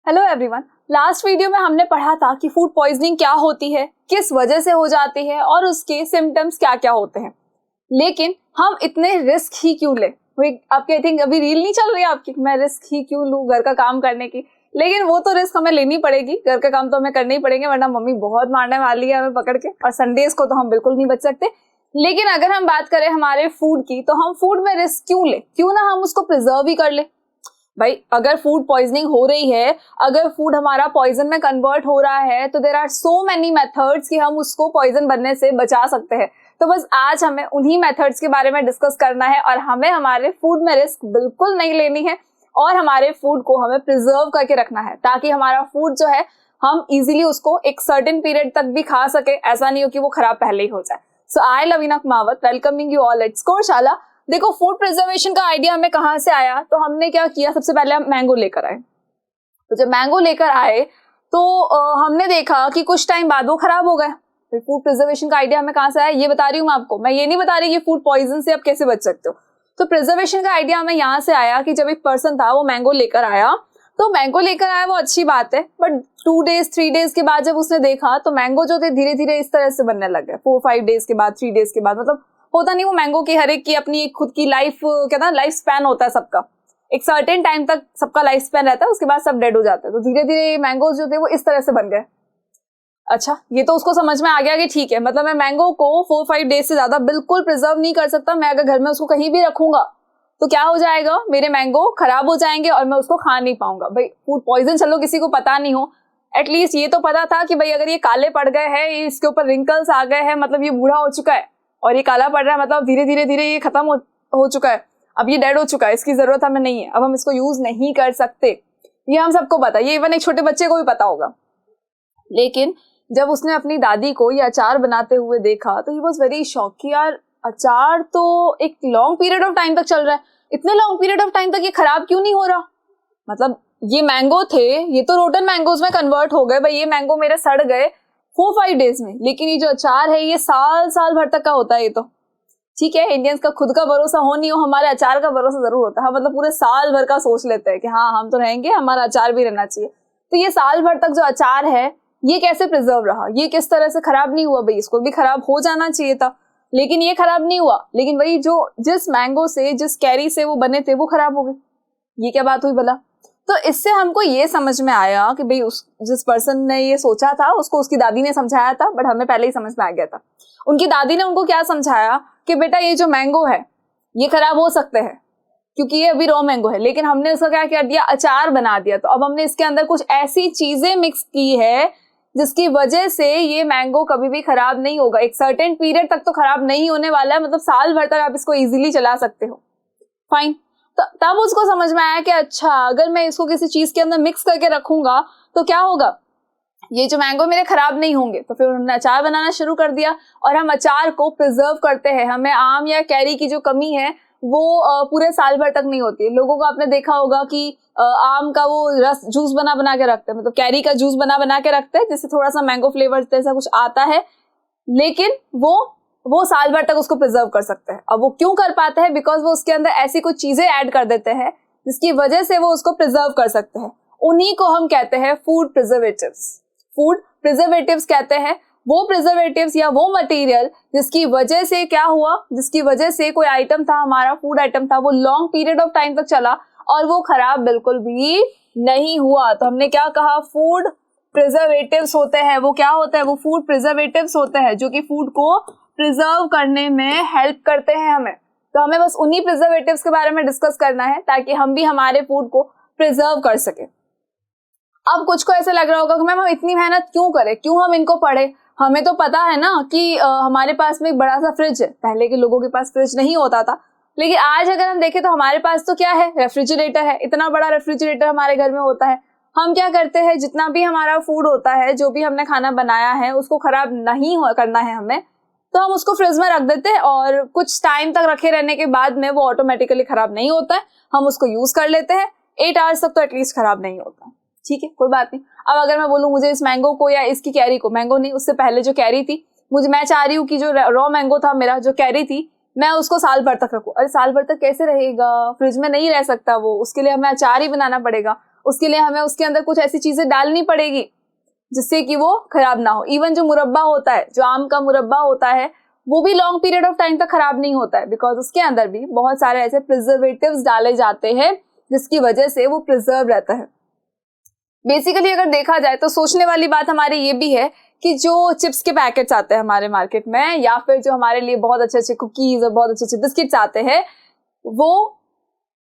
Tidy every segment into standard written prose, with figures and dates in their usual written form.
Hello everyone. Last video में हमने पढ़ा था कि फूड पॉइजनिंग क्या होती है, किस वजह से हो जाती है और उसके सिम्टम्स क्या क्या होते हैं। लेकिन हम इतने रिस्क ही क्यों ले? आपके आई थिंक अभी रील नहीं चल रही है आपकी, मैं रिस्क ही क्यों लूँ घर का काम करने की। लेकिन वो तो रिस्क हमें लेनी पड़ेगी, घर का काम तो हमें करने ही पड़ेंगे, वरना मम्मी बहुत मारने वाली है हमें पकड़ के, और संडेज को तो हम बिल्कुल नहीं बच सकते। लेकिन अगर हम बात करें हमारे फूड की, तो हम फूड में रिस्क क्यों ले? क्यों ना हम उसको प्रिजर्व ही कर ले। भाई अगर फूड पॉइजनिंग हो रही है, अगर फूड हमारा पॉइजन में कन्वर्ट हो रहा है, तो there are so many methods कि हम उसको पॉइजन बनने से बचा सकते हैं। तो बस आज हमें उन्हीं मेथड्स के बारे में डिस्कस करना है और हमें हमारे फूड में रिस्क बिल्कुल नहीं लेनी है और हमारे फूड को हमें प्रिजर्व करके रखना है, ताकि हमारा फूड जो है हम इजीली उसको एक सर्टेन पीरियड तक भी खा सके। ऐसा नहीं हो कि वो खराब पहले ही हो जाए। So I Lavina Kumawat welcoming you all at Scoreshala. देखो, फूड प्रिजर्वेशन का आइडिया हमें कहाँ से आया? तो हमने क्या किया, सबसे पहले हम मैंगो लेकर आए। तो जब मैंगो लेकर आए तो हमने देखा कि कुछ टाइम बाद वो खराब हो गए। फिर फूड प्रिजर्वेशन का आइडिया हमें कहाँ से आया ये बता रही हूँ मैं आपको। मैं ये नहीं बता रही कि फूड पॉइजन से आप कैसे बच सकते हो। तो प्रिजर्वेशन का आइडिया हमें यहाँ से आया कि जब एक पर्सन था वो मैंगो लेकर आया, तो मैंगो लेकर आया वो अच्छी बात है, बट 2 डेज 3 डेज के बाद जब उसने देखा तो मैंगो जो थे धीरे धीरे इस तरह से बनने लग गए। 4-5 डेज के बाद, 3 डेज के बाद, मतलब होता नहीं, वो मैंगो की हर एक की अपनी एक खुद की लाइफ, क्या ना, लाइफ स्पैन होता है सबका। एक सर्टेन टाइम तक सबका लाइफ स्पैन रहता है, उसके बाद सब डेड हो जाते हैं। तो धीरे धीरे मैंगो जो थे वो इस तरह से बन गए। अच्छा, ये तो उसको समझ में आ गया कि ठीक है, मतलब मैं मैंगो को 4-5 डेज से ज्यादा बिल्कुल प्रिजर्व नहीं कर सकता। मैं अगर घर में उसको कहीं भी रखूंगा तो क्या हो जाएगा, मेरे मैंगो खराब हो जाएंगे और मैं उसको खा नहीं पाऊंगा। भाई फूड पॉइजन चलो किसी को पता नहीं हो, एटलीस्ट ये तो पता था कि भाई अगर ये काले पड़ गए हैं, इसके ऊपर रिंकल्स आ गए हैं, मतलब ये बूढ़ा हो चुका है और ये काला पड़ रहा है, मतलब धीरे धीरे धीरे ये खत्म हो चुका है, अब ये डेड हो चुका है, इसकी जरूरत हमें नहीं है, अब हम इसको यूज नहीं कर सकते। ये हम सबको पता है, ये इवन एक छोटे बच्चे को भी पता होगा। लेकिन जब उसने अपनी दादी को ये अचार बनाते हुए देखा तो ही वॉज वेरी शॉक कि यार अचार तो एक लॉन्ग पीरियड ऑफ टाइम तक चल रहा है, इतने लॉन्ग पीरियड ऑफ टाइम तक ये खराब क्यों नहीं हो रहा? मतलब ये मैंगो थे, ये तो रोटन मैंगोज में कन्वर्ट हो गए, भाई ये मैंगो मेरे सड़ गए 4-5 डेज में, लेकिन ये जो अचार है ये साल भर तक का होता है। ये तो ठीक है, इंडियंस का खुद का भरोसा हो नहीं हो, हमारे अचार का भरोसा जरूर होता है। हम मतलब पूरे साल भर का सोच लेते हैं कि हाँ हम तो रहेंगे, हमारा अचार भी रहना चाहिए। तो ये साल भर तक जो अचार है ये कैसे प्रिजर्व रहा, ये किस तरह से खराब नहीं हुआ? भाई इसको भी खराब हो जाना चाहिए था, लेकिन ये खराब नहीं हुआ। लेकिन वही जो जिस मैंगो से, जिस कैरी से वो बने थे वो खराब हो गए। ये क्या बात हुई भला? तो इससे हमको ये समझ में आया कि भाई जिस पर्सन ने ये सोचा था उसको उसकी दादी ने समझाया था, बट हमें पहले ही समझ में आ गया था। उनकी दादी ने उनको क्या समझाया कि बेटा ये जो मैंगो है ये खराब हो सकते हैं क्योंकि ये अभी रॉ मैंगो है, लेकिन हमने उसका क्या कर दिया, अचार बना दिया। तो अब हमने इसके अंदर कुछ ऐसी चीजें मिक्स की है जिसकी वजह से ये मैंगो कभी भी खराब नहीं होगा। एक सर्टेन पीरियड तक तो खराब नहीं होने वाला है, मतलब साल भर तक आप इसको इजीली चला सकते हो। फाइन। तो तब उसको समझ में आया कि अच्छा, अगर मैं इसको किसी चीज के अंदर मिक्स करके रखूंगा तो क्या होगा, ये जो मैंगो मेरे खराब नहीं होंगे। तो फिर उन्होंने अचार बनाना शुरू कर दिया और हम अचार को प्रिजर्व करते हैं। हमें आम या कैरी की जो कमी है वो पूरे साल भर तक नहीं होती है। लोगों को आपने देखा होगा कि आम का वो रस जूस बना के रखते हैं, मतलब कैरी का जूस बना के रखते हैं, जिससे थोड़ा सा मैंगो फ्लेवर जैसा कुछ आता है, लेकिन वो साल भर तक उसको प्रिजर्व कर सकते हैं। अब वो क्यों कर पाते हैं? बिकॉज वो उसके अंदर ऐसी कुछ चीजें ऐड कर देते हैं जिसकी वजह से वो उसको प्रिजर्व कर सकते हैं। उन्हीं को हम कहते हैं फूड प्रिजर्वेटिव्स। फूड प्रिजर्वेटिव्स कहते हैं वो प्रिजर्वेटिव्स या वो मटेरियल जिसकी वजह से क्या हुआ, जिसकी वजह से कोई आइटम था, हमारा फूड आइटम था, वो लॉन्ग पीरियड ऑफ टाइम तक चला और वो खराब बिल्कुल भी नहीं हुआ। तो हमने क्या कहा, फूड प्रिजर्वेटिव्स होते हैं। वो क्या होता है? वो फूड प्रिजर्वेटिव्स होते हैं जो कि फूड को प्रिजर्व करने में हेल्प करते हैं हमें। तो हमें बस उन्हीं प्रिजर्वेटिव्स के बारे में डिस्कस करना है ताकि हम भी हमारे फूड को प्रिजर्व कर सके। अब कुछ को ऐसे लग रहा होगा कि मैम हम इतनी मेहनत क्यों करें, क्यों हम इनको पढ़े? हमें तो पता है ना कि हमारे पास में एक बड़ा सा फ्रिज है। पहले के लोगों के पास फ्रिज नहीं होता था, लेकिन आज अगर हम देखें तो हमारे पास तो क्या है, रेफ्रिजरेटर है। इतना बड़ा रेफ्रिजरेटर हमारे घर में होता है। हम क्या करते हैं, जितना भी हमारा फूड होता है, जो भी हमने खाना बनाया है, उसको खराब नहीं करना है हमें, तो हम उसको फ्रिज में रख देते हैं और कुछ टाइम तक रखे रहने के बाद में वो ऑटोमेटिकली खराब नहीं होता है। हम उसको यूज कर लेते हैं, 8 आवर्स तक तो एटलीस्ट खराब नहीं होता है। ठीक है, कोई बात नहीं। अब अगर मैं बोलूं मुझे इस मैंगो को या इसकी कैरी को, मैंगो नहीं, उससे पहले जो कैरी थी, मैं चाह रही हूँ कि जो रॉ मैंगो था मेरा, जो कैरी थी, मैं उसको साल भर तक रखूं। अरे साल भर तक कैसे रहेगा, फ्रिज में नहीं रह सकता वो, उसके लिए हमें अचार ही बनाना पड़ेगा। उसके लिए हमें उसके अंदर कुछ ऐसी चीजें डालनी पड़ेगी जिससे कि वो खराब ना हो। इवन जो मुरब्बा होता है, जो आम का मुरब्बा होता है, वो भी लॉन्ग पीरियड ऑफ टाइम तक खराब नहीं होता है, बिकॉज उसके अंदर भी बहुत सारे ऐसे प्रिजर्वेटिव्स डाले जाते हैं जिसकी वजह से वो प्रिजर्व रहता है। बेसिकली अगर देखा जाए तो सोचने वाली बात हमारी ये भी है कि जो चिप्स के पैकेट्स आते हैं हमारे मार्केट में, या फिर जो हमारे लिए बहुत अच्छे अच्छे कुकीज और बहुत अच्छे अच्छे बिस्किट्स आते हैं, वो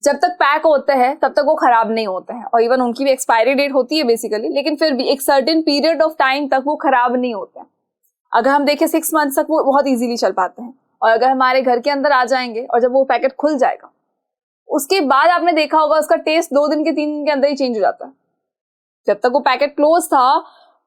जब तक पैक होते हैं तब तक वो खराब नहीं होते हैं, और इवन उनकी भी एक्सपायरी डेट होती है बेसिकली, लेकिन फिर भी एक सर्टेन पीरियड ऑफ टाइम तक वो खराब नहीं होते हैं। अगर हम देखें 6 मंथ्स तक वो बहुत इजीली चल पाते हैं, और अगर हमारे घर के अंदर आ जाएंगे और जब वो पैकेट खुल जाएगा उसके बाद आपने देखा होगा उसका टेस्ट 2 दिन के 3 दिन के अंदर ही चेंज हो जाता है। जब तक वो पैकेट क्लोज था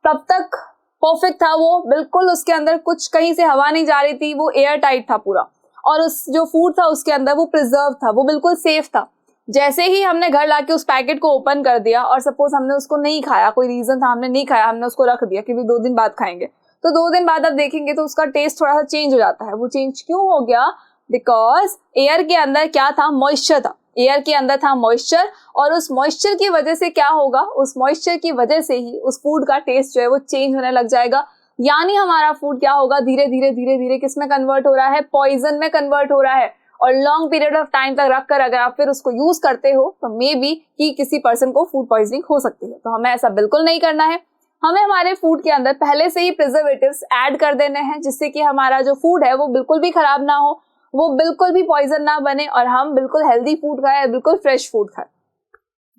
तब तक परफेक्ट था, वो बिल्कुल उसके अंदर कुछ कहीं से हवा नहीं जा रही थी, वो एयर टाइट था पूरा, और उस जो फूड था उसके अंदर वो प्रिजर्व था, वो बिल्कुल सेफ था। जैसे ही हमने घर लाके उस पैकेट को ओपन कर दिया और सपोज हमने उसको नहीं खाया, कोई रीजन था हमने नहीं खाया, हमने उसको रख दिया कि भी 2 दिन बाद खाएंगे, तो 2 दिन बाद आप देखेंगे तो उसका टेस्ट थोड़ा सा चेंज हो जाता है। वो चेंज क्यों हो गया? बिकॉज एयर के अंदर क्या था? मॉइस्चर था। एयर के अंदर था मॉइस्चर, और उस मॉइस्चर की वजह से क्या होगा? उस मॉइस्चर की वजह से ही उस फूड का टेस्ट जो है वो चेंज होने लग जाएगा। यानी हमारा फूड क्या होगा? धीरे धीरे धीरे धीरे किस में कन्वर्ट हो रहा है? पॉइजन में कन्वर्ट हो रहा है। और लॉन्ग पीरियड ऑफ टाइम तक रखकर अगर आप फिर उसको यूज करते हो तो मे बी कि किसी पर्सन को फूड पॉइजनिंग हो सकती है। तो हमें ऐसा बिल्कुल नहीं करना है। हमें हमारे फूड के अंदर पहले से ही प्रिजर्वेटिव्स ऐड कर देने हैं जिससे कि हमारा जो फूड है वो बिल्कुल भी खराब ना हो, वो बिल्कुल भी पॉइजन ना बने, और हम बिल्कुल हेल्दी फूड खाएं, बिल्कुल फ्रेश फूड खाएं।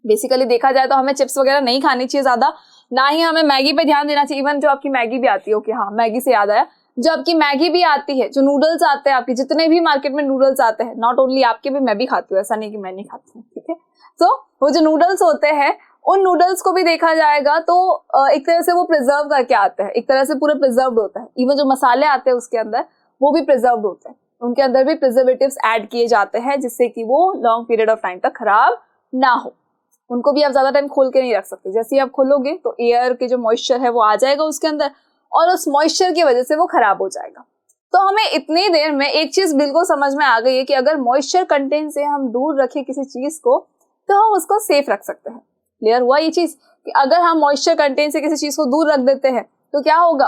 बेसिकली देखा जाए तो हमें चिप्स वगैरह नहीं खानी चाहिए ज्यादा, ना ही हमें मैगी पे ध्यान देना चाहिए। इवन जो आपकी मैगी भी आती है, ओके हाँ मैगी से याद आया, जो आपकी मैगी भी आती है, जो नूडल्स आते हैं आपके, जितने भी मार्केट में नूडल्स आते हैं, नॉट ओनली आपके भी, मैं भी खाती हूँ, ऐसा नहीं कि मैं नहीं खाती हूँ, ठीक है। तो वो जो नूडल्स होते हैं उन नूडल्स को भी देखा जाएगा तो एक तरह से वो प्रिजर्व करके आते हैं, एक तरह से पूरे प्रिजर्व्ड होता है। इवन जो मसाले आते हैं उसके अंदर वो भी प्रिजर्व्ड होते हैं, उनके अंदर भी प्रिजर्वेटिव्स ऐड किए जाते हैं जिससे कि वो लॉन्ग पीरियड ऑफ टाइम तक खराब ना हो। उनको भी आप ज्यादा टाइम खोल के नहीं रख सकते, जैसे ही आप खोलोगे तो एयर के जो मॉइस्चर है वो आ जाएगा उसके अंदर, और उस मॉइस्चर की वजह से वो खराब हो जाएगा। तो हमें इतनी देर में एक चीज बिल्कुल समझ में आ गई है कि अगर मॉइस्चर कंटेंट से हम दूर रखें किसी चीज को तो हम उसको सेफ रख सकते हैं। क्लियर हुआ ये चीज कि अगर हम मॉइस्चर कंटेंट से किसी चीज को दूर रख देते हैं तो क्या होगा?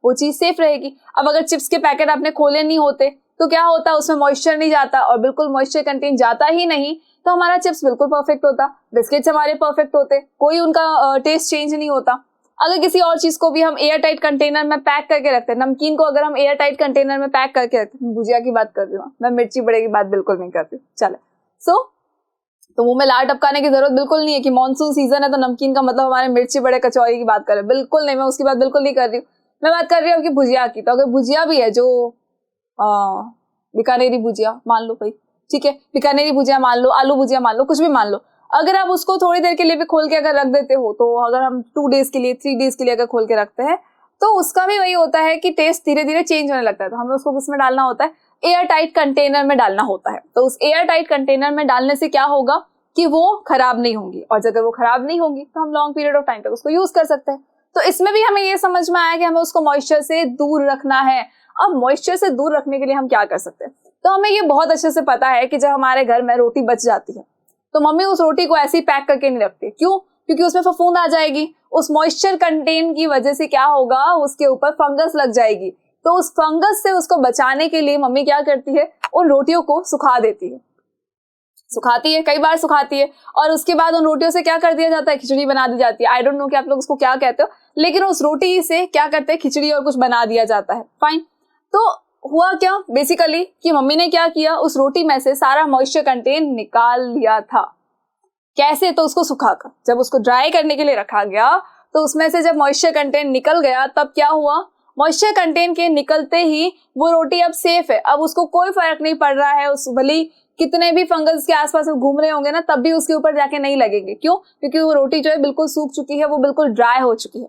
वो चीज सेफ रहेगी। अब अगर चिप्स के पैकेट आपने खोले नहीं होते तो क्या होता? उसमें मॉइस्चर नहीं जाता, और बिल्कुल मॉइस्चर कंटेंट जाता ही नहीं तो हमारा चिप्स बिल्कुल परफेक्ट होता, बिस्किट्स हमारे परफेक्ट होते, कोई उनका टेस्ट चेंज नहीं होता। अगर किसी और चीज को भी हम एयर टाइट कंटेनर में पैक करके रखते हैं, नमकीन को अगर हम एयर टाइट कंटेनर में पैक करके रखते हैं, भुजिया की बात कर रही हूँ मैं, मिर्ची बड़े की बात बिल्कुल नहीं करती, चले। तो मुंह में लार टपकाने की जरूरत बिल्कुल नहीं है कि मानसून सीजन है तो नमकीन का मतलब हमारे मिर्ची बड़े कचौरी की बात कर रहे हैं, बिल्कुल नहीं, मैं उसकी बात बिल्कुल नहीं कर रही हूँ। मैं बात कर रही हूँ कि भुजिया की। तो अगर भुजिया भी है जो बीकानेरी भुजिया मान लो भाई, ठीक है, बीकानेरी भुजिया मान लो, आलू भुजिया मान लो, कुछ भी मान लो, अगर आप उसको थोड़ी देर के लिए भी खोल के अगर रख देते हो, तो अगर हम 2 डेज के लिए 3 डेज के लिए अगर खोल के रखते हैं तो उसका भी वही होता है कि टेस्ट धीरे धीरे चेंज होने लगता है। तो हमें उसको किसमें डालना होता है? एयर टाइट कंटेनर में डालना होता है। तो उस एयर टाइट कंटेनर में डालने से क्या होगा कि वो खराब नहीं होंगी, और अगर वो खराब नहीं होंगी तो हम लॉन्ग पीरियड ऑफ टाइम तक उसको यूज कर सकते हैं। तो इसमें भी हमें ये समझ में आया कि हमें उसको मॉइस्चर से दूर रखना है। अब मॉइस्चर से दूर रखने के लिए हम क्या कर सकते हैं? तो हमें ये बहुत अच्छे से पता है कि जब हमारे घर में रोटी बच जाती है तो मम्मी उस रोटी को ऐसे ही पैक करके नहीं रखती। क्यों? क्योंकि उसमें फफूंद आ जाएगी, उस मॉइस्चर कंटेंट की वजह से क्या होगा, उसके ऊपर फंगस लग जाएगी। तो उस फंगस से उसको बचाने के लिए मम्मी क्या करती है? उन रोटियों को सुखा देती है, सुखाती है, कई बार सुखाती है, और उसके बाद उन रोटियों से क्या कर दिया जाता है? खिचड़ी बना दी जाती है। आई डोंट नो कि आप लोग उसको क्या कहते हो, लेकिन उस रोटी से क्या करते हैं? खिचड़ी और कुछ बना दिया जाता है। फाइन। तो हुआ क्या बेसिकली कि मम्मी ने क्या किया, उस रोटी में से सारा मॉइस्चर कंटेंट निकाल लिया था। कैसे? तो उसको सुखाकर, जब उसको ड्राई करने के लिए रखा गया तो उसमें से जब मॉइस्चर कंटेंट निकल गया तब क्या हुआ? मॉइस्चर कंटेंट के निकलते ही वो रोटी अब सेफ है। अब उसको कोई फर्क नहीं पड़ रहा है, उस भली कितने भी फंगस के आसपास घूम रहे होंगे ना, तब भी उसके ऊपर जाके नहीं लगेंगे। क्यों? क्योंकि वो रोटी जो है बिल्कुल सूख चुकी है, वो बिल्कुल ड्राई हो चुकी है।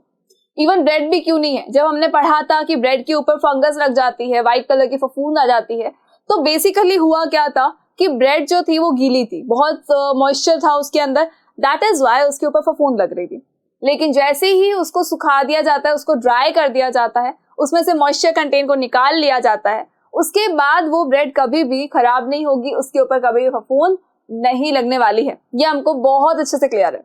इवन ब्रेड भी क्यों नहीं है, जब हमने पढ़ा था कि ब्रेड के ऊपर फंगस लग जाती है, व्हाइट कलर की फफूंद आ जाती है, तो बेसिकली हुआ क्या था कि ब्रेड जो थी वो गीली थी, बहुत मॉइस्चर था उसके अंदर, दैट इज वाई उसके ऊपर फफूंद लग रही थी। लेकिन जैसे ही उसको सुखा दिया जाता है, उसको ड्राई कर दिया जाता है, उसमें से मॉइस्चर कंटेंट को निकाल लिया जाता है, उसके बाद वो ब्रेड कभी भी खराब नहीं होगी, उसके ऊपर कभी भी फफूंद नहीं लगने वाली है। ये हमको बहुत अच्छे से क्लियर है।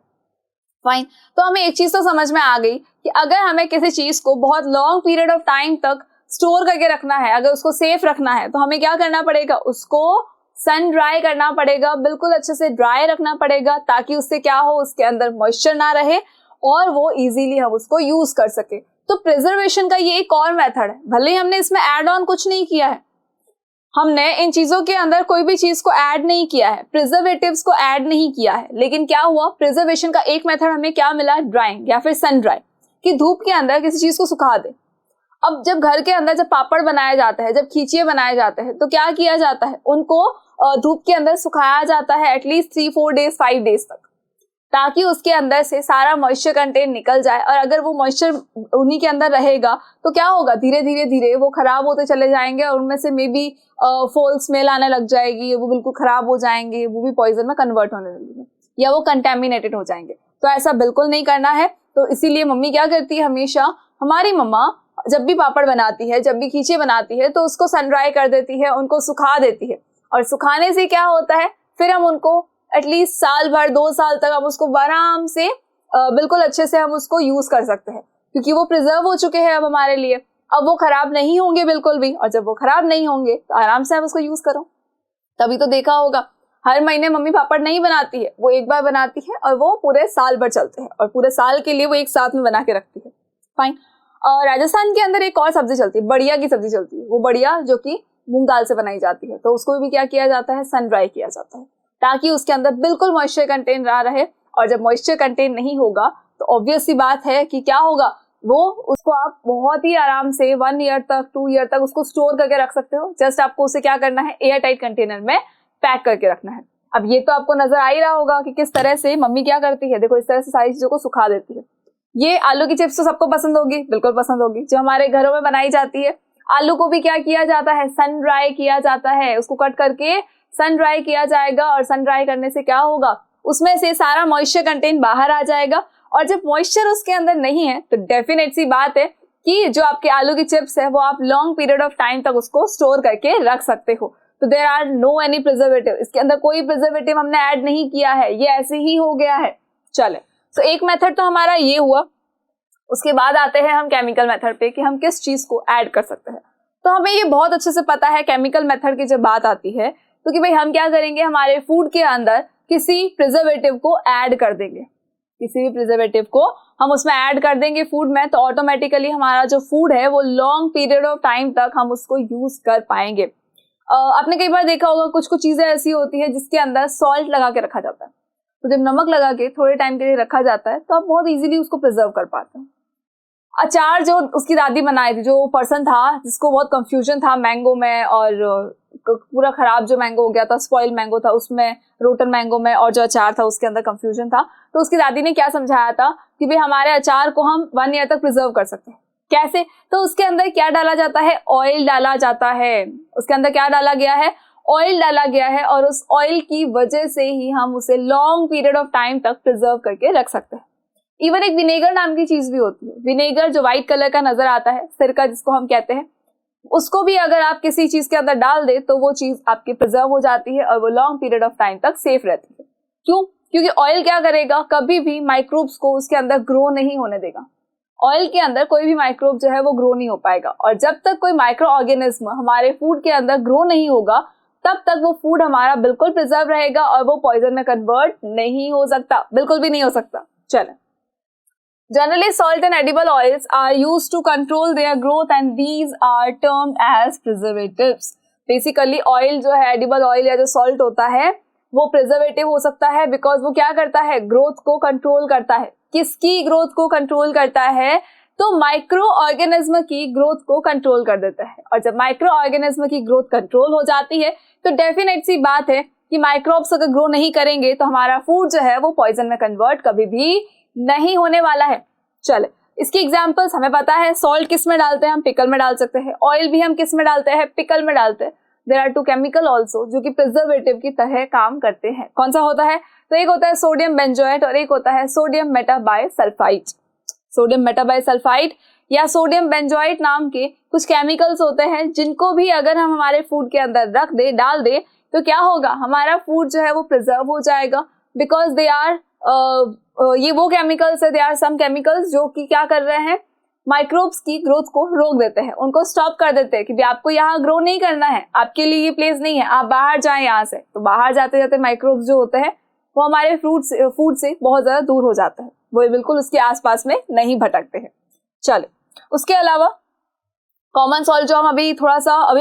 फाइन। तो हमें एक चीज तो समझ में आ गई कि अगर हमें किसी चीज को बहुत लॉन्ग पीरियड ऑफ टाइम तक स्टोर करके रखना है, अगर उसको सेफ रखना है, तो हमें क्या करना पड़ेगा, उसको सन ड्राई करना पड़ेगा, बिल्कुल अच्छे से ड्राई रखना पड़ेगा, ताकि उससे क्या हो, उसके अंदर मॉइस्चर ना रहे और वो इजीली हम उसको यूज कर सके। तो प्रिजर्वेशन का ये एक और मेथड है। भले ही हमने इसमें एड ऑन कुछ नहीं किया है, हमने इन चीजों के अंदर कोई भी चीज को ऐड नहीं किया है, प्रिजर्वेटिव्स को ऐड नहीं किया है, लेकिन क्या हुआ, प्रिजर्वेशन का एक मेथड हमें क्या मिला, ड्राइंग या फिर सन ड्राई, कि धूप के अंदर किसी चीज को सुखा दे। अब जब घर के अंदर जब पापड़ बनाया जाता है, जब खींचिए बनाए जाते हैं, तो क्या किया जाता है, उनको धूप के अंदर सुखाया जाता है एटलीस्ट 3-4 डेज 5 डेज तक, ताकि उसके अंदर से सारा मॉइस्चर कंटेंट निकल जाए। और अगर वो मॉइस्चर उन्हीं के अंदर रहेगा तो क्या होगा, धीरे धीरे धीरे वो खराब होते चले जाएंगे और उनमें से मे बी फॉल स्मेल आने लग जाएगी, वो बिल्कुल खराब हो जाएंगे, वो भी पॉइजन में कन्वर्ट होने लगेंगे या वो कंटेमिनेटेड हो जाएंगे। तो ऐसा बिल्कुल नहीं करना है। तो इसीलिए मम्मी क्या करती है, हमेशा हमारी मम्मा जब भी पापड़ बनाती है, जब भी खींचे बनाती है, तो उसको सन ड्राई कर देती है, उनको सुखा देती है। और सुखाने से क्या होता है, फिर हम उनको एटलीस्ट साल भर 2 साल तक हम उसको आराम से बिल्कुल अच्छे से हम उसको यूज कर सकते हैं, क्योंकि वो प्रिजर्व हो चुके हैं अब हमारे लिए। अब वो खराब नहीं होंगे बिल्कुल भी, और जब वो खराब नहीं होंगे तो आराम से आप उसको यूज करो। तभी तो देखा होगा हर महीने मम्मी पापड़ नहीं बनाती है, वो एक बार बनाती है और वो पूरे साल भर चलते हैं, और पूरे साल के लिए वो एक साथ में बना के रखती है। फाइन। राजस्थान के अंदर एक और सब्जी चलती है, बढ़िया की सब्जी चलती है। वो बढ़िया जो कि मूंग दाल से बनाई जाती है, तो उसको भी क्या किया जाता है, सन ड्राई किया जाता है, ताकि उसके अंदर बिल्कुल मॉइस्चर कंटेंट रहे। और जब मॉइस्चर कंटेंट नहीं होगा तो ऑब्वियस सी बात है कि क्या होगा, वो उसको आप बहुत ही आराम से 1 ईयर तक 2 ईयर तक उसको स्टोर करके रख सकते हो। जस्ट आपको उसे क्या करना है, एयर टाइट कंटेनर में पैक करके रखना है। अब ये तो आपको नजर आ ही रहा होगा कि किस तरह से मम्मी क्या करती है। देखो, इस तरह से सारी चीजों को सुखा देती है। ये आलू की चिप्स तो सबको पसंद होगी, बिल्कुल पसंद होगी, जो हमारे घरों में बनाई जाती है। आलू को भी क्या किया जाता है, सन ड्राई किया जाता है। उसको कट करके सन ड्राई किया जाएगा, और सन ड्राई करने से क्या होगा, उसमें से सारा मॉइस्चर कंटेंट बाहर आ जाएगा। और जब मॉइस्चर उसके अंदर नहीं है तो डेफिनेट सी बात है कि जो आपके आलू की चिप्स है वो आप लॉन्ग पीरियड ऑफ टाइम तक उसको स्टोर करके रख सकते हो। तो there are no any preservative, इसके अंदर कोई प्रिजर्वेटिव हमने ऐड नहीं किया है, ये ऐसे ही हो गया है। चले, तो एक मेथड तो हमारा ये हुआ। उसके बाद आते हैं हम केमिकल मेथड पे, कि हम किस चीज को ऐड कर सकते हैं। तो हमें ये बहुत अच्छे से पता है केमिकल मेथड की जब बात आती है, तो कि भाई हम क्या करेंगे, हमारे फूड के अंदर किसी प्रिजर्वेटिव को ऐड कर देंगे। किसी भी प्रिजर्वेटिव को हम उसमें ऐड कर देंगे फूड में, तो ऑटोमेटिकली हमारा जो फूड है वो लॉन्ग पीरियड ऑफ टाइम तक हम उसको यूज कर पाएंगे। आपने कई बार देखा होगा कुछ कुछ चीजें ऐसी होती है जिसके अंदर सॉल्ट लगा के रखा जाता है, तो जब नमक लगा के थोड़े टाइम के लिए रखा जाता है तो आप बहुत इजीली उसको प्रिजर्व कर पाते हैं। अचार जो उसकी दादी बनाई थी, जो पर्सन था जिसको बहुत कंफ्यूजन था मैंगो में, और पूरा खराब जो मैंगो हो गया था, स्पॉइल मैंगो था उसमें, रोटन मैंगो में, और जो अचार था उसके अंदर कंफ्यूजन था, तो उसकी दादी ने क्या समझाया था कि भाई हमारे अचार को हम 1 ईयर तक प्रिजर्व कर सकते हैं। कैसे? तो उसके अंदर क्या डाला जाता है, ऑयल डाला जाता है। उसके अंदर क्या डाला गया है, ऑयल डाला गया है, और उस ऑयल की वजह से ही हम उसे लॉन्ग पीरियड ऑफ टाइम तक प्रिजर्व करके रख सकते हैं। इवन एक विनेगर नाम की चीज भी होती है, विनेगर जो व्हाइट कलर का नजर आता है, सिरका जिसको हम कहते हैं, उसको भी अगर आप किसी चीज के अंदर डाल दे तो वो चीज आपकी प्रिजर्व हो जाती है और वो लॉन्ग पीरियड ऑफ टाइम तक सेफ रहती है। क्यों? क्योंकि ऑयल क्या करेगा, कभी भी माइक्रोब्स को उसके अंदर ग्रो नहीं होने देगा। ऑयल के अंदर कोई भी माइक्रोब जो है वो ग्रो नहीं हो पाएगा, और जब तक कोई माइक्रो ऑर्गेनिज्म हमारे फूड के अंदर ग्रो नहीं होगा तब तक वो फूड हमारा बिल्कुल प्रिजर्व रहेगा और वो पॉइजन में कन्वर्ट नहीं हो सकता, बिल्कुल भी नहीं हो सकता। चलें, generally salt and edible oils are used to control their growth and these are termed as preservatives. basically oil जो है, edible oil या जो salt होता है वो preservative हो सकता है, because वो क्या करता है, growth को control करता है। किसकी growth को control करता है? तो माइक्रो ऑर्गेनिज्म की ग्रोथ को कंट्रोल कर देता है, और जब माइक्रो ऑर्गेनिज्म की ग्रोथ कंट्रोल हो जाती है तो डेफिनेट सी बात है कि माइक्रोब्स अगर ग्रो नहीं करेंगे तो हमारा फूड जो है वो पॉइजन में कन्वर्ट कभी भी नहीं होने वाला है। चले, इसकी एग्जांपल्स हमें पता है, सॉल्ट किस में डालते हैं हम, पिकल में डाल सकते हैं। ऑयल भी हम किस में डालते हैं, पिकल में डालते हैं। देयर आर 2 केमिकल आल्सो जो कि प्रिजर्वेटिव की तरह काम करते हैं। कौन सा होता है? तो एक होता है सोडियम बेंजोएट और एक होता है सोडियम मेटाबाइसल्फाइड। सोडियम मेटाबाइसल्फाइड या सोडियम बेंजोएट नाम के कुछ केमिकल्स होते हैं जिनको भी अगर हम हमारे फूड के अंदर रख दे, डाल दे, तो क्या होगा, हमारा फूड जो है वो प्रिजर्व हो जाएगा, बिकॉज दे आर ये वो केमिकल्स है, दे आर सम केमिकल्स जो कि क्या कर रहे हैं, माइक्रोब्स की ग्रोथ को रोक देते हैं, उनको स्टॉप कर देते हैं कि भी आपको यहाँ ग्रो नहीं करना है, आपके लिए ये प्लेस नहीं है, आप बाहर जाएं यहाँ से। तो बाहर जाते जाते माइक्रोब्स जो होते हैं वो हमारे फूड से बहुत ज्यादा दूर हो जाते हैं, वो बिल्कुल उसके आसपास में नहीं भटकते हैं। चलो, उसके अलावा कॉमन सॉल्ट जो हम अभी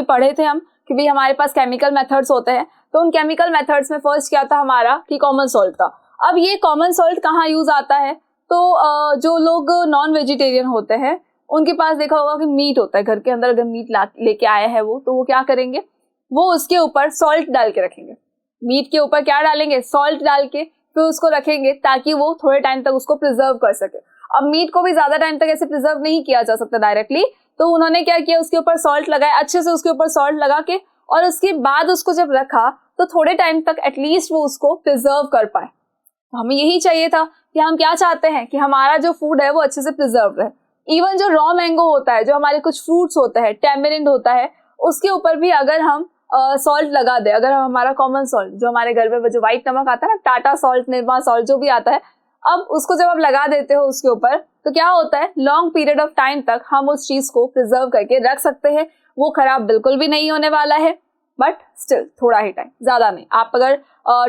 पढ़े थे हम कि भी हमारे पास केमिकल मेथड्स होते हैं, तो उन केमिकल मेथड्स में फर्स्ट क्या था हमारा कि कॉमन सॉल्ट था। अब ये कॉमन सॉल्ट कहाँ यूज आता है, तो जो लोग नॉन वेजिटेरियन होते हैं उनके पास देखा होगा कि मीट होता है घर के अंदर, अगर मीट लेके आए हैं वो, तो वो क्या करेंगे, वो उसके ऊपर सॉल्ट डाल के रखेंगे। मीट के ऊपर क्या डालेंगे, सॉल्ट डाल के फिर उसको रखेंगे ताकि वो थोड़े टाइम तक उसको प्रिजर्व कर सके। अब मीट को भी ज्यादा टाइम तक ऐसे प्रिजर्व नहीं किया जा सकता डायरेक्टली, तो उन्होंने क्या किया, उसके ऊपर सॉल्ट लगाया, अच्छे से उसके ऊपर सॉल्ट लगा के, और उसके बाद उसको जब रखा तो थोड़े टाइम तक एटलीस्ट वो उसको प्रिजर्व कर पाए। तो हमें यही चाहिए था कि हम क्या चाहते हैं कि हमारा जो फूड है वो अच्छे से प्रिजर्व रहे। इवन जो रॉ मैंगो होता है, जो हमारे कुछ फ्रूट्स होते हैं, टैमरिंड होता है, उसके ऊपर भी अगर हम सॉल्ट लगा दे, अगर हम हमारा कॉमन सॉल्ट जो हमारे घर में जो व्हाइट नमक आता है ना, टाटा सॉल्ट, निरमा सॉल्ट जो भी आता है, अब उसको जब आप लगा देते हो उसके ऊपर, तो क्या होता है, लॉन्ग पीरियड ऑफ टाइम तक हम उस चीज को प्रिजर्व करके रख सकते हैं। वो खराब बिल्कुल भी नहीं होने वाला है, बट स्टिल थोड़ा ही टाइम, ज्यादा नहीं। आप अगर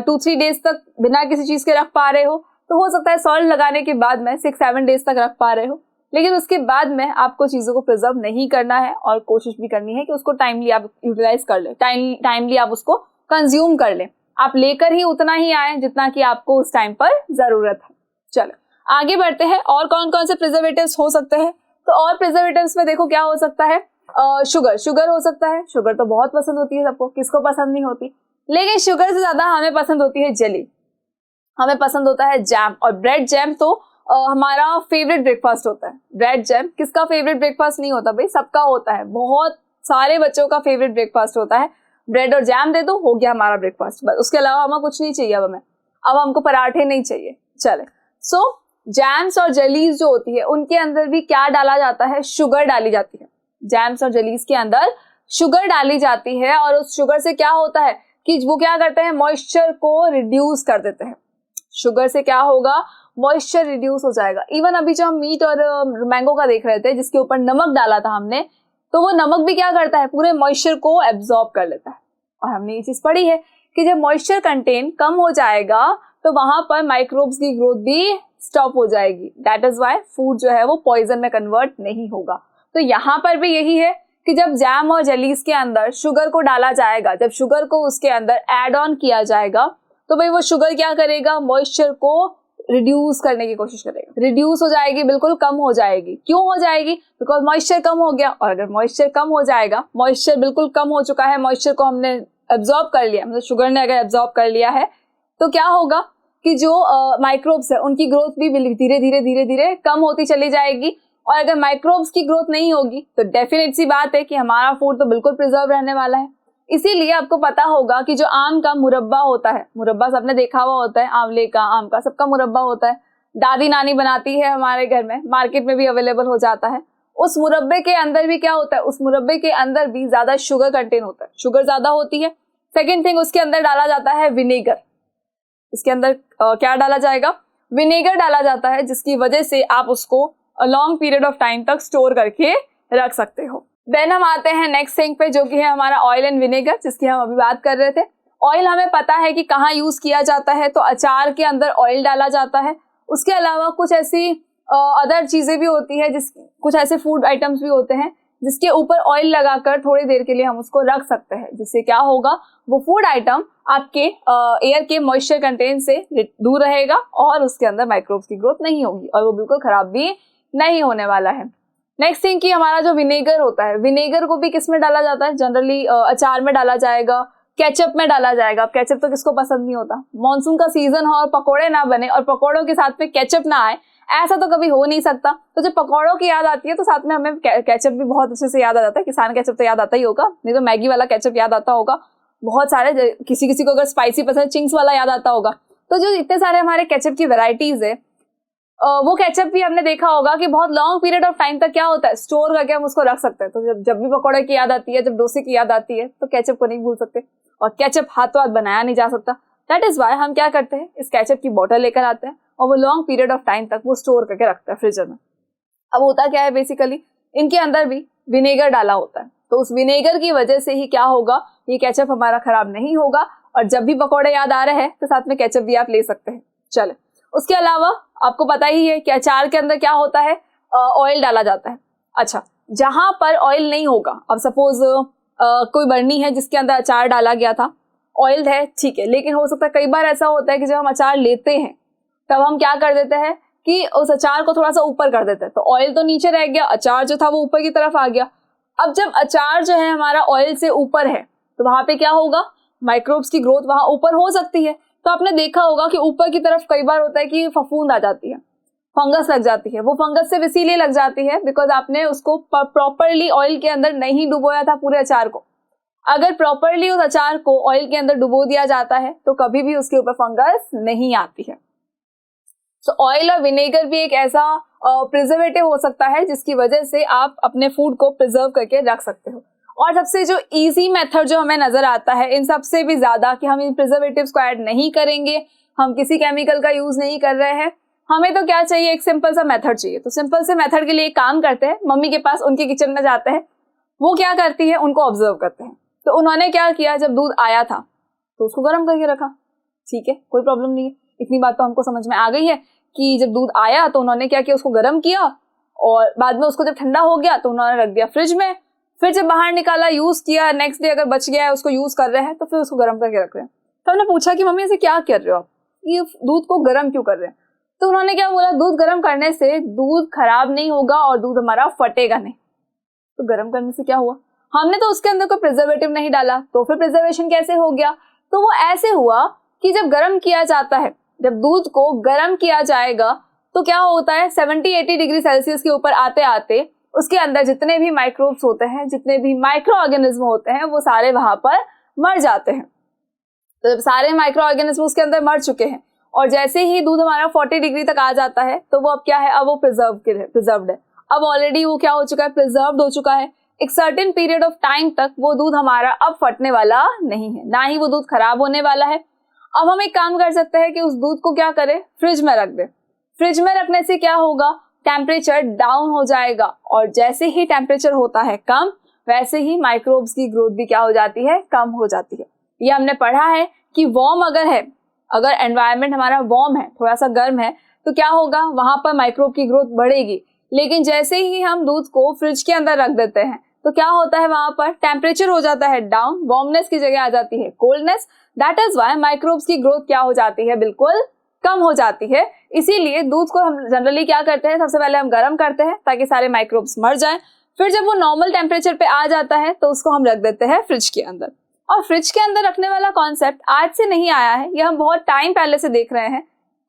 2-3 डेज तक बिना किसी चीज के रख पा रहे हो तो हो सकता है सॉल्ट लगाने के बाद में 6-7 डेज तक रख पा रहे हो, लेकिन उसके बाद में आपको चीजों को प्रिजर्व नहीं करना है, और कोशिश भी करनी है कि उसको टाइमली आप यूटिलाइज कर ले, टाइमली आप उसको कंज्यूम कर ले। आप लेकर ही उतना ही आए जितना कि आपको उस टाइम पर जरूरत है। चलो आगे बढ़ते हैं, और कौन कौन से प्रिजर्वेटिव्स हो सकते हैं। तो और प्रिजर्वेटिव्स में देखो क्या हो सकता है, शुगर हो सकता है। शुगर तो बहुत पसंद होती है सबको, किसको पसंद नहीं होती, लेकिन शुगर से ज्यादा हमें पसंद होती है जेली, हमें पसंद होता है जैम। और ब्रेड जैम तो हमारा फेवरेट ब्रेकफास्ट होता है। ब्रेड जैम किसका फेवरेट ब्रेकफास्ट नहीं होता भाई, सबका होता है, बहुत सारे बच्चों का फेवरेट ब्रेकफास्ट होता है। ब्रेड और जैम दे दो, हो गया हमारा ब्रेकफास्ट, बस उसके अलावा हमें कुछ नहीं चाहिए। अब हमको पराठे नहीं चाहिए। चले, सो जैम्स और जेलीज जो होती है उनके अंदर भी क्या डाला जाता है, शुगर डाली जाती है। जैम्स और जेलीज के अंदर शुगर डाली जाती है, और उस शुगर से क्या होता है कि वो क्या करते हैं, मॉइस्चर को रिड्यूस कर देते हैं। शुगर से क्या होगा, मॉइस्चर रिड्यूस हो जाएगा। इवन अभी जो हम मीट और मैंगो का देख रहे थे जिसके ऊपर नमक डाला था हमने, तो वो नमक भी क्या करता है, पूरे मॉइस्चर को एब्जॉर्ब कर लेता है। और हमने ये चीज पढ़ी है कि जब मॉइस्चर कंटेंट कम हो जाएगा तो वहां पर माइक्रोब्स की ग्रोथ भी स्टॉप हो जाएगी। दैट इज वाई फूड जो है वो पॉइजन में कन्वर्ट नहीं होगा। तो यहाँ पर भी यही है कि जब जैम और जेलीज के अंदर शुगर को डाला जाएगा, जब शुगर को उसके अंदर ऐड ऑन किया जाएगा, तो भाई वो शुगर क्या करेगा, मॉइस्चर को रिड्यूस करने की कोशिश करेगा। रिड्यूस हो जाएगी, बिल्कुल कम हो जाएगी। क्यों हो जाएगी, बिकॉज मॉइस्चर कम हो गया। और अगर मॉइस्चर कम हो जाएगा, मॉइस्चर बिल्कुल कम हो चुका है, मॉइस्चर को हमने एब्जॉर्ब कर लिया, मतलब शुगर ने अगर एब्जॉर्ब कर लिया है, तो क्या होगा कि जो माइक्रोब्स है उनकी ग्रोथ भी धीरे धीरे धीरे धीरे कम होती चली जाएगी। और अगर माइक्रोब्स की ग्रोथ नहीं होगी तो डेफिनेट सी बात है कि हमारा फूड तो बिल्कुल प्रिजर्व रहने वाला है। इसीलिए आपको पता होगा कि जो आम का मुरब्बा होता है, मुरब्बा सबने देखा हुआ होता है, आंवले का, आम का, सबका मुरब्बा होता है, दादी नानी बनाती है हमारे घर में, मार्केट में भी अवेलेबल हो जाता है। उस मुरब्बे के अंदर भी क्या होता है, उस मुरब्बे के अंदर भी ज्यादा शुगर कंटेन होता है, शुगर ज्यादा होती है। सेकेंड थिंग, उसके अंदर डाला जाता है विनेगर। इसके अंदर क्या डाला जाएगा, विनेगर डाला जाता है, जिसकी वजह से आप उसको लॉन्ग पीरियड ऑफ टाइम तक स्टोर करके रख सकते हो। देन हम आते हैं नेक्स्ट थिंग पे, जो कि है हमारा ऑयल एंड विनेगर, जिसकी हम अभी बात कर रहे थे। ऑयल हमें पता है कि कहाँ यूज किया जाता है, तो अचार के अंदर ऑयल डाला जाता है। उसके अलावा कुछ ऐसी अदर चीजें भी होती है, कुछ ऐसे फूड आइटम्स भी होते हैं जिसके ऊपर ऑयल लगाकर थोड़ी देर के लिए हम उसको रख सकते हैं, जिससे क्या होगा, वो फूड आइटम आपके एयर के मॉइस्चर कंटेंट से दूर रहेगा और उसके अंदर माइक्रोब्स की ग्रोथ नहीं होगी और वो बिल्कुल खराब भी नहीं होने वाला है। नेक्स्ट थिंग कि हमारा जो विनेगर होता है, विनेगर को भी किस में डाला जाता है, जनरली अचार में डाला जाएगा, केचप में डाला जाएगा। केचप तो किसको पसंद नहीं होता, मॉनसून का सीजन हो और पकोड़े ना बने और पकोड़ों के साथ में केचप ना आए, ऐसा तो कभी हो नहीं सकता। तो जब पकौड़ों की याद आती है तो साथ में हमें केचप भी बहुत अच्छे से याद आ जाता है। किसान केचप तो याद आता ही होगा, नहीं तो मैगी वाला केचप याद आता होगा, बहुत सारे, किसी किसी को अगर स्पाइसी पसंद, चिंग्स वाला याद आता होगा। तो जो इतने सारे हमारे केचप की वेराइटीज है, वो केचप भी हमने देखा होगा कि बहुत लॉन्ग पीरियड ऑफ टाइम तक क्या होता है, स्टोर करके हम उसको रख सकते हैं। तो जब भी पकौड़े की याद आती है, जब डोसे की याद आती है, तो केचप को नहीं भूल सकते। और केचप हाथों हाथ बनाया नहीं जा सकता। दैट इज वाई हम क्या करते हैं, इस केचप की बोतल लेकर आते हैं, और वो लॉन्ग पीरियड ऑफ टाइम तक वो स्टोर करके रखता है फ्रीजर में। अब होता क्या है, बेसिकली इनके अंदर भी विनेगर डाला होता है, तो उस विनेगर की वजह से ही क्या होगा, ये केचप हमारा खराब नहीं होगा। और जब भी पकौड़े याद आ रहे हैं तो साथ में केचप भी आप ले सकते हैं। चले, उसके अलावा आपको पता ही है कि अचार के अंदर क्या होता है, ऑयल डाला जाता है। अच्छा, जहां पर ऑयल नहीं होगा, अब सपोज कोई बर्नी है जिसके अंदर अचार डाला गया था, ऑयल है ठीक है, लेकिन हो सकता है कई बार ऐसा होता है कि जब हम अचार लेते हैं तब हम क्या कर देते हैं कि उस अचार को थोड़ा सा ऊपर कर देते हैं, तो ऑयल तो नीचे रह गया, अचार जो था वो ऊपर की तरफ आ गया। अब जब अचार जो है हमारा ऑयल से ऊपर है तो वहां पे क्या होगा, माइक्रोब्स की ग्रोथ वहां ऊपर हो सकती है। तो आपने देखा होगा कि ऊपर की तरफ कई बार होता है कि फफूंद आ जाती है, फंगस लग जाती है। वो फंगस सिर्फ इसीलिए लग जाती है बिकॉज आपने उसको प्रॉपरली ऑयल के अंदर नहीं डुबोया था पूरे अचार को। अगर प्रॉपरली उस अचार को ऑयल के अंदर डुबो दिया जाता है तो कभी भी उसके ऊपर फंगस नहीं आती है। तो ऑयल और विनेगर भी एक ऐसा प्रिजर्वेटिव हो सकता है जिसकी वजह से आप अपने फूड को प्रिजर्व करके रख सकते हो। और सबसे जो इजी मेथड जो हमें नजर आता है इन सबसे भी ज्यादा, कि हम इन प्रिजर्वेटिव्स को ऐड नहीं करेंगे, हम किसी केमिकल का यूज नहीं कर रहे हैं, हमें तो क्या चाहिए, एक सिंपल सा मेथड चाहिए। तो सिंपल से मेथड के लिए एक काम करते हैं, मम्मी के पास उनके किचन में जाते हैं, वो क्या करती है उनको ऑब्जर्व करते हैं। तो उन्होंने क्या किया, जब दूध आया था तो उसको गर्म करके रखा, ठीक है, कोई प्रॉब्लम नहीं है, इतनी बात तो हमको समझ में आ गई है कि जब दूध आया तो उन्होंने क्या किया, उसको गर्म किया और बाद में उसको जब ठंडा हो गया तो उन्होंने रख दिया फ्रिज में। फिर जब बाहर निकाला, यूज किया, नेक्स्ट डे अगर बच गया है उसको यूज कर रहे हैं तो फिर उसको गर्म करके रख रहे हैं। तो हमने पूछा कि मम्मी ऐसे क्या कर रहे हो आप, ये दूध को गर्म क्यों कर रहे हैं? तो उन्होंने क्या बोला, दूध गर्म करने से दूध खराब नहीं होगा और दूध हमारा फटेगा नहीं। तो गर्म करने से क्या हुआ, हमने तो उसके अंदर कोई प्रिजर्वेटिव नहीं डाला, तो फिर प्रिजर्वेशन कैसे हो गया? तो वो ऐसे हुआ कि जब गर्म किया जाता है, जब दूध को गर्म किया जाएगा तो क्या होता है, 70-80 डिग्री सेल्सियस के ऊपर आते आते उसके अंदर जितने भी माइक्रोब्स होते हैं, जितने भी माइक्रो ऑर्गेनिज्म होते हैं, वो सारे वहां पर मर जाते हैं। तो जब सारे माइक्रो ऑर्गेनिज्म उसके अंदर मर चुके हैं और जैसे ही दूध हमारा 40 डिग्री तक आ जाता है तो वो अब क्या है, अब वो प्रिजर्व्ड है। अब ऑलरेडी वो क्या हो चुका है, प्रिजर्व्ड हो चुका है। एक सर्टेन पीरियड ऑफ टाइम तक वो दूध हमारा अब फटने वाला नहीं है, ना ही वो दूध खराब होने वाला है। अब हम एक काम कर सकते हैं कि उस दूध को क्या करें, फ्रिज में रख दें। फ्रिज में रखने से क्या होगा, टेम्परेचर डाउन हो जाएगा और जैसे ही टेम्परेचर होता है कम, वैसे ही माइक्रोब्स की ग्रोथ भी क्या हो जाती है, कम हो जाती है। ये हमने पढ़ा है कि वार्म अगर है, अगर एनवायरनमेंट हमारा वार्म है, थोड़ा सा गर्म है, तो क्या होगा, वहां पर माइक्रोब की ग्रोथ बढ़ेगी। लेकिन जैसे ही हम दूध को फ्रिज के अंदर रख देते हैं तो क्या होता है, वहां पर टेम्परेचर हो जाता है डाउन, वार्मनेस की जगह आ जाती है coldness. That is why microbes की ग्रोथ क्या हो जाती है, बिल्कुल कम हो जाती है। इसीलिए दूध को हम जनरली क्या करते हैं, सबसे पहले हम गर्म करते हैं ताकि सारे माइक्रोब्स मर जाएं। फिर जब वो नॉर्मल टेम्परेचर पे आ जाता है तो उसको हम रख देते हैं फ्रिज के अंदर। और फ्रिज के अंदर रखने वाला कॉन्सेप्ट आज से नहीं आया है, ये हम बहुत टाइम पहले से देख रहे हैं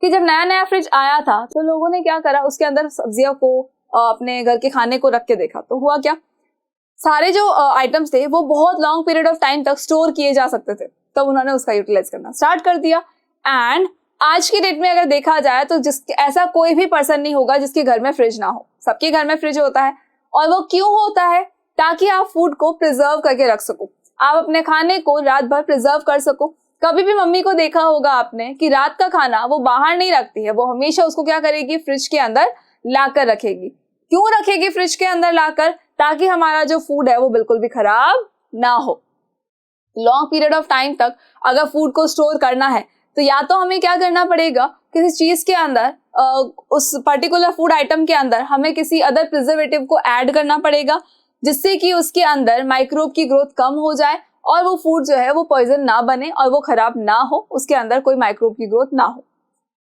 कि जब नया नया फ्रिज आया था तो लोगों ने क्या करा, उसके अंदर सब्जियों को, अपने घर के खाने को रख के देखा। तो हुआ क्या, सारे जो आइटम्स थे वो बहुत लॉन्ग पीरियड ऑफ टाइम तक स्टोर किए जा सकते थे, तब उन्होंने उसका यूटिलाइज करना स्टार्ट कर दिया। एंड आज की डेट में अगर देखा जाए तो ऐसा कोई भी पर्सन नहीं होगा जिसके घर में फ्रिज ना हो, सबके घर में फ्रिज होता है। और वो क्यों होता है, ताकि आप फूड को प्रिजर्व करके रख सको, आप अपने खाने को रात भर प्रिजर्व कर सको। कभी भी मम्मी को देखा होगा आपने कि रात का खाना वो बाहर नहीं रखती है, वो हमेशा उसको क्या करेगी, फ्रिज के अंदर लाकर रखेगी। क्यों रखेगी फ्रिज के अंदर लाकर, ताकि हमारा जो फूड है वो बिल्कुल भी खराब ना हो। लॉन्ग पीरियड ऑफ टाइम तक अगर फूड को स्टोर करना है तो या तो हमें क्या करना पड़ेगा, किसी चीज के अंदर, उस पर्टिकुलर फूड आइटम के अंदर हमें किसी अदर प्रिजर्वेटिव को ऐड करना पड़ेगा, जिससे कि उसके अंदर माइक्रोब की ग्रोथ कम हो जाए और वो फूड जो है वो पॉइजन ना बने और वो खराब ना हो, उसके अंदर कोई माइक्रोब की ग्रोथ ना हो।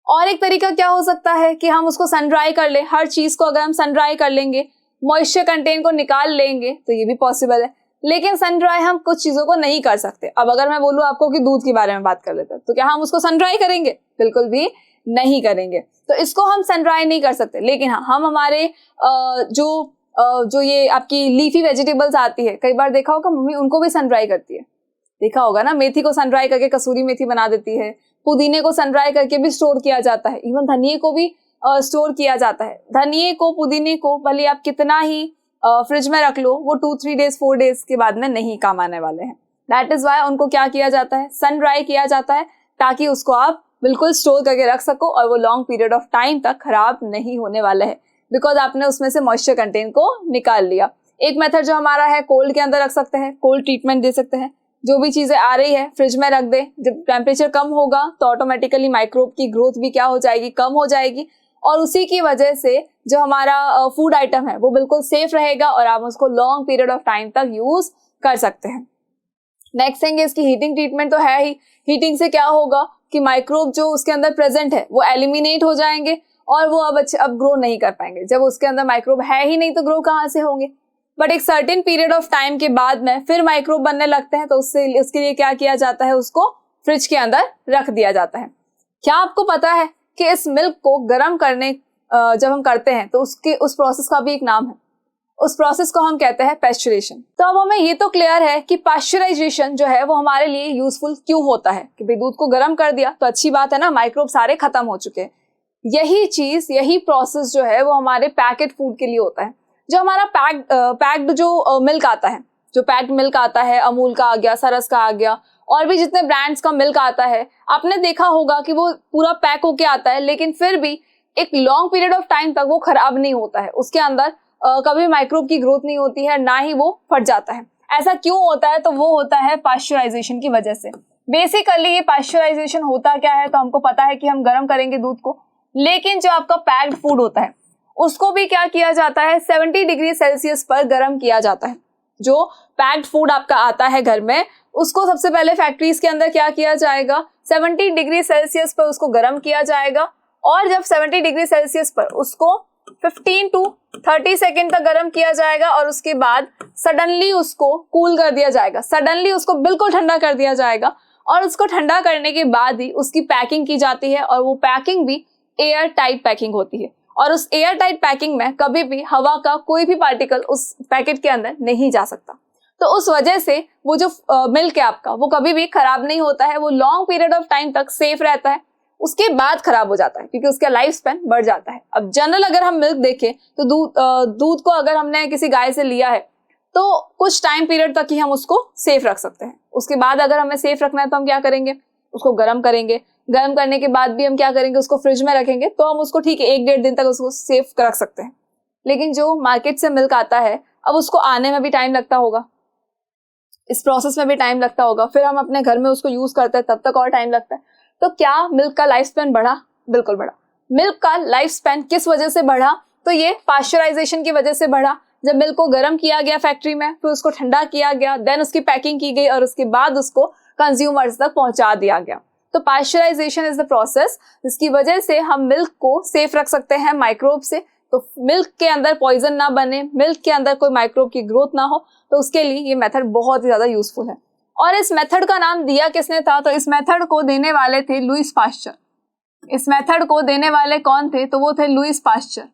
और एक तरीका क्या हो सकता है कि हम उसको सन ड्राई कर ले। हर चीज को अगर हम सन ड्राई कर लेंगे, मॉइस्चर कंटेंट को निकाल लेंगे, तो ये भी पॉसिबल है। लेकिन सन ड्राई हम कुछ चीजों को नहीं कर सकते। अब अगर मैं बोलूं आपको कि दूध के बारे में बात कर लेते हैं, तो क्या हम उसको सन ड्राई करेंगे? बिल्कुल भी नहीं करेंगे। तो इसको हम सन ड्राई नहीं कर सकते। लेकिन हाँ, हम हमारे जो ये आपकी लीफी वेजिटेबल्स आती है, कई बार देखा होगा मम्मी उनको भी सन ड्राई करती है, देखा होगा ना, मेथी को सन ड्राई करके कसूरी मेथी बना देती है, पुदीने को सन ड्राई करके भी स्टोर किया जाता है, इवन धनिये को भी स्टोर किया जाता है। धनिये को, पुदीने को भले आप कितना ही फ्रिज में रख लो, वो 2-3 डेज 4 डेज के बाद में नहीं काम आने वाले हैं। दैट इज वाई उनको क्या किया जाता है, सन ड्राई किया जाता है, ताकि उसको आप बिल्कुल स्टोर करके रख सको और वो लॉन्ग पीरियड ऑफ टाइम तक खराब नहीं होने वाला है, बिकॉज आपने उसमें से मॉइस्चर कंटेंट को निकाल लिया। एक मेथड जो हमारा है, कोल्ड के अंदर रख सकते हैं, कोल्ड ट्रीटमेंट दे सकते हैं। जो भी चीजें आ रही है फ्रिज में रख दे, जब टेम्परेचर कम होगा तो ऑटोमेटिकली माइक्रोब की ग्रोथ भी क्या हो जाएगी, कम हो जाएगी, और उसी की वजह से जो हमारा फूड आइटम है वो बिल्कुल सेफ रहेगा और आप उसको लॉन्ग पीरियड ऑफ टाइम तक यूज कर सकते हैं। नेक्स्ट थिंग इसकी हीटिंग ट्रीटमेंट तो है ही। हीटिंग से क्या होगा कि माइक्रोब जो उसके अंदर प्रेजेंट है वो एलिमिनेट हो जाएंगे और वो अब ग्रो नहीं कर पाएंगे। जब उसके अंदर माइक्रोब है ही नहीं तो ग्रो कहाँ से होंगे। बट एक सर्टेन पीरियड ऑफ टाइम के बाद में फिर माइक्रोब बनने लगते हैं, तो उसके लिए क्या किया जाता है, उसको फ्रिज के अंदर रख दिया जाता है। क्या आपको पता है कि इस मिल्क को गर्म करने जब हम करते हैं तो उस प्रोसेस का भी एक नाम है, उस प्रोसेस को हम कहते हैं पैस्चुरेशन। तो अब हमें ये तो क्लियर है कि पाश्चराइजेशन जो है वो हमारे लिए यूजफुल क्यों होता है, कि भाई दूध को गर्म कर दिया तो अच्छी बात है ना, माइक्रोब सारे खत्म हो चुके हैं। यही प्रोसेस जो है वो हमारे पैकेट फूड के लिए होता है। जो हमारा पैक्ड जो मिल्क आता है, जो पैक्ड मिल्क आता है, अमूल का आ गया, सरस का आ गया, और भी जितने ब्रांड्स का मिल्क आता है, आपने देखा होगा कि वो पूरा पैक होके आता है, लेकिन फिर भी एक लॉन्ग पीरियड ऑफ टाइम तक वो खराब नहीं होता है। उसके अंदर कभी माइक्रोब की ग्रोथ नहीं होती है, ना ही वो फट जाता है। ऐसा क्यों होता है? तो वो होता है पाश्चराइजेशन की वजह से। बेसिकली ये पाश्चराइजेशन होता क्या है, तो हमको पता है कि हम गर्म करेंगे दूध को, लेकिन जो आपका पैक्ड फूड होता है उसको भी क्या किया जाता है, 70 डिग्री सेल्सियस पर गर्म किया जाता है। जो पैक्ड फूड आपका आता है घर में, उसको सबसे पहले फैक्ट्रीज के अंदर क्या किया जाएगा, 70 डिग्री सेल्सियस पर उसको गर्म किया जाएगा, और जब 70 डिग्री सेल्सियस पर उसको 15 to 30 सेकेंड तक गर्म किया जाएगा, और उसके बाद सडनली उसको कूल कर दिया जाएगा, सडनली उसको बिल्कुल ठंडा कर दिया जाएगा, और उसको ठंडा करने के बाद ही उसकी पैकिंग की जाती है, और वो पैकिंग भी एयर टाइट पैकिंग होती है। और उस एयर टाइट पैकिंग में कभी भी हवा का कोई भी पार्टिकल उस पैकेट के अंदर नहीं जा सकता। तो उस वजह से वो जो मिल्क है आपका, वो कभी भी खराब नहीं होता है, वो लॉन्ग पीरियड ऑफ टाइम तक सेफ रहता है। उसके बाद खराब हो जाता है क्योंकि उसका लाइफ स्पैन बढ़ जाता है। अब जनरल अगर हम मिल्क देखें तो दूध को अगर हमने किसी गाय से लिया है तो कुछ टाइम पीरियड तक ही हम उसको सेफ रख सकते हैं। उसके बाद अगर हमें सेफ रखना है तो हम क्या करेंगे, उसको गर्म करेंगे। गर्म करने के बाद भी हम क्या करेंगे, उसको फ्रिज में रखेंगे, तो हम उसको ठीक है 1-1.5 दिन तक उसको सेफ रख सकते हैं। लेकिन जो मार्केट से मिल्क आता है, अब उसको आने में भी टाइम लगता होगा, इस प्रोसेस में भी टाइम लगता होगा, फिर हम अपने घर में उसको यूज करते हैं तब तक और टाइम लगता है। तो क्या मिल्क का लाइफ स्पैन बढ़ा? बिल्कुल बढ़ा। मिल्क का लाइफ स्पैन किस वजह से बढ़ा? तो ये पाश्चराइजेशन की वजह से बढ़ा। जब मिल्क को गर्म किया गया फैक्ट्री में, फिर उसको ठंडा किया गया, देन उसकी पैकिंग की गई, और उसके बाद उसको कंज्यूमर्स तक पहुंचा दिया गया। तो पाश्चराइजेशन इज द प्रोसेस जिसकी वजह से हम मिल्क को सेफ रख सकते हैं माइक्रोब से। तो मिल्क के अंदर पॉइजन ना बने, मिल्क के अंदर कोई माइक्रोब की ग्रोथ ना हो, तो उसके लिए ये मेथड बहुत ही ज्यादा यूजफुल है। और इस मेथड का नाम दिया किसने था? तो इस मेथड को देने वाले थे लुईस पाश्चर। इस मेथड को देने वाले कौन थे? तो वो थे Louis Pasteur.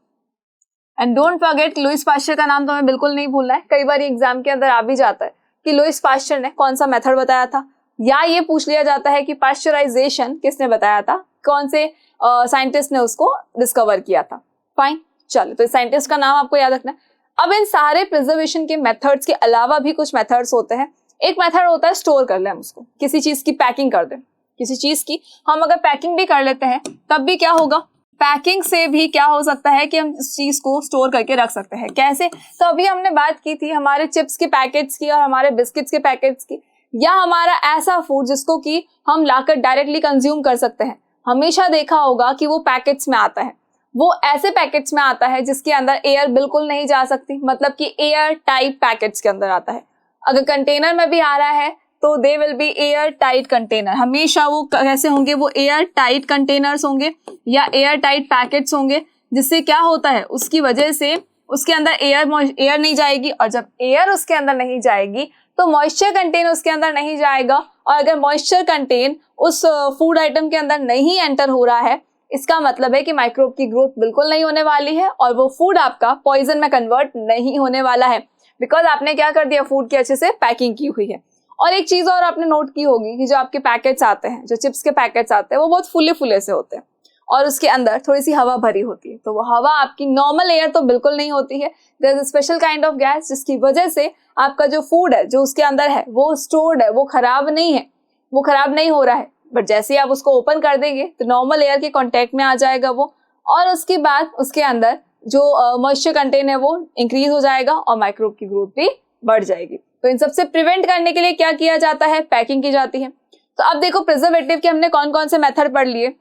And don't forget, Louis Pasteur का नाम तो हमें बिल्कुल नहीं भूलना है। कई बार एग्जाम के अंदर आ भी जाता है कि लुईस पाश्चर ने कौन सा मेथड बताया था, या ये पूछ लिया जाता है कि पाश्चराइजेशन किसने बताया था, कौन से साइंटिस्ट ने उसको डिस्कवर किया था। फाइन, चलो, तो इस साइंटिस्ट का नाम आपको याद रखना है। अब इन सारे प्रिजर्वेशन के मेथड्स के अलावा भी कुछ मेथड्स होते हैं। एक मेथड होता है स्टोर कर लें हम उसको, किसी चीज की पैकिंग कर दें। किसी चीज की हम अगर पैकिंग भी कर लेते हैं तब भी क्या होगा, पैकिंग से भी क्या हो सकता है कि हम इस चीज को स्टोर करके रख सकते हैं। कैसे? तो अभी हमने बात की थी हमारे चिप्स के पैकेट्स की और हमारे बिस्किट्स के पैकेट्स की, या हमारा ऐसा फूड जिसको कि हम लाकर डायरेक्टली कंज्यूम कर सकते हैं। हमेशा देखा होगा कि वो पैकेट्स में आता है, वो ऐसे पैकेट्स में आता है जिसके अंदर एयर बिल्कुल नहीं जा सकती, मतलब कि एयर टाइट पैकेट्स के अंदर आता है। अगर कंटेनर में भी आ रहा है तो they will be air tight container. हमेशा वो कैसे होंगे, वो एयर टाइट कंटेनर्स होंगे या एयर टाइट पैकेट्स होंगे, जिससे क्या होता है, उसकी वजह से उसके अंदर एयर नहीं जाएगी, और जब एयर उसके अंदर नहीं जाएगी तो मॉइस्चर कंटेन उसके अंदर नहीं जाएगा, और अगर मॉइस्चर कंटेन उस फूड आइटम के अंदर नहीं एंटर हो रहा है, इसका मतलब है कि माइक्रोब की ग्रोथ बिल्कुल नहीं होने वाली है और वो फूड आपका पॉइजन में कन्वर्ट नहीं होने वाला है, बिकॉज आपने क्या कर दिया, फूड की अच्छे से पैकिंग की हुई है। और एक चीज और आपने नोट की होगी कि जो आपके पैकेट्स आते हैं, जो चिप्स के पैकेट्स आते हैं, वो बहुत फुले फुले से होते हैं और उसके अंदर थोड़ी सी हवा भरी होती है। तो वो हवा आपकी नॉर्मल एयर तो बिल्कुल नहीं होती है, there is a special kind of gas जिसकी वजह से आपका जो फूड है जो उसके अंदर है वो स्टोर्ड है, वो खराब नहीं है, वो खराब नहीं हो रहा है, बट जैसे ही आप उसको ओपन कर देंगे तो नॉर्मल एयर के कांटेक्ट में आ जाएगा वो, और उसके बाद उसके अंदर जो मॉइस्चर कंटेन है वो इंक्रीज हो जाएगा और माइक्रोब की ग्रोथ भी बढ़ जाएगी। तो इन सबसे प्रिवेंट करने के लिए क्या किया जाता है, पैकिंग की जाती है। तो अब देखो प्रिजर्वेटिव के हमने कौन कौन से मेथड पढ़ लिए।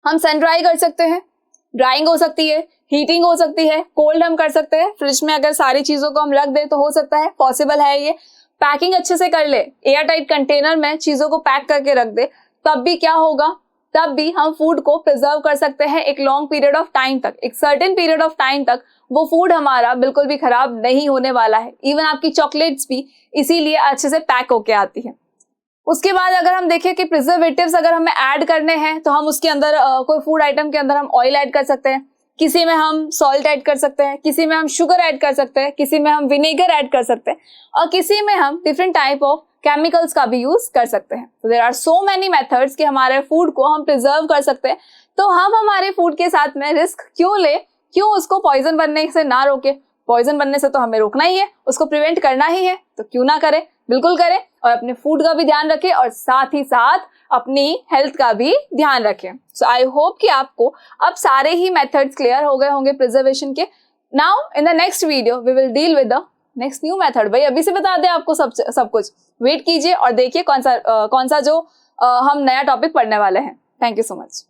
हम सन ड्राई कर सकते हैं, ड्राइंग हो सकती है, हीटिंग हो सकती है, कोल्ड हम कर सकते हैं, फ्रिज में अगर सारी चीजों को हम रख दें तो हो सकता है, पॉसिबल है ये। पैकिंग अच्छे से कर ले, एयर टाइट कंटेनर में चीजों को पैक करके रख दे, तब भी क्या होगा, तब भी हम फूड को प्रिजर्व कर सकते हैं एक लॉन्ग पीरियड ऑफ टाइम तक, एक सर्टेन पीरियड ऑफ टाइम तक वो फूड हमारा बिल्कुल भी खराब नहीं होने वाला है। इवन आपकी चॉकलेट्स भी इसीलिए अच्छे से पैक होके आती है। उसके बाद अगर हम देखें कि प्रिजर्वेटिव्स अगर हमें ऐड करने हैं तो हम उसके अंदर कोई फूड आइटम के अंदर हम ऑयल ऐड कर सकते हैं, किसी में हम सॉल्ट ऐड कर सकते हैं, किसी में हम शुगर ऐड कर सकते हैं, किसी में हम विनेगर ऐड कर सकते हैं, और किसी में हम डिफरेंट टाइप ऑफ केमिकल्स का भी यूज कर सकते हैं। तो there are so many methods कि हमारे फूड को हम प्रिजर्व कर सकते हैं। तो हम हमारे फूड के साथ में रिस्क क्यों ले, क्यों उसको पॉइजन बनने से ना रोके। पॉइजन बनने से तो हमें रोकना ही है, उसको प्रिवेंट करना ही है, तो क्यों ना करें, बिल्कुल करें। और अपने फूड का भी ध्यान रखें और साथ ही साथ अपनी हेल्थ का भी ध्यान रखें। सो आई होप कि आपको अब सारे ही मेथड्स क्लियर हो गए होंगे प्रिजर्वेशन के। Now in the next video we will deal with the next new method. भाई अभी से बता दें आपको सब कुछ, वेट कीजिए और देखिए कौन सा जो हम नया टॉपिक पढ़ने वाले हैं। Thank you so much.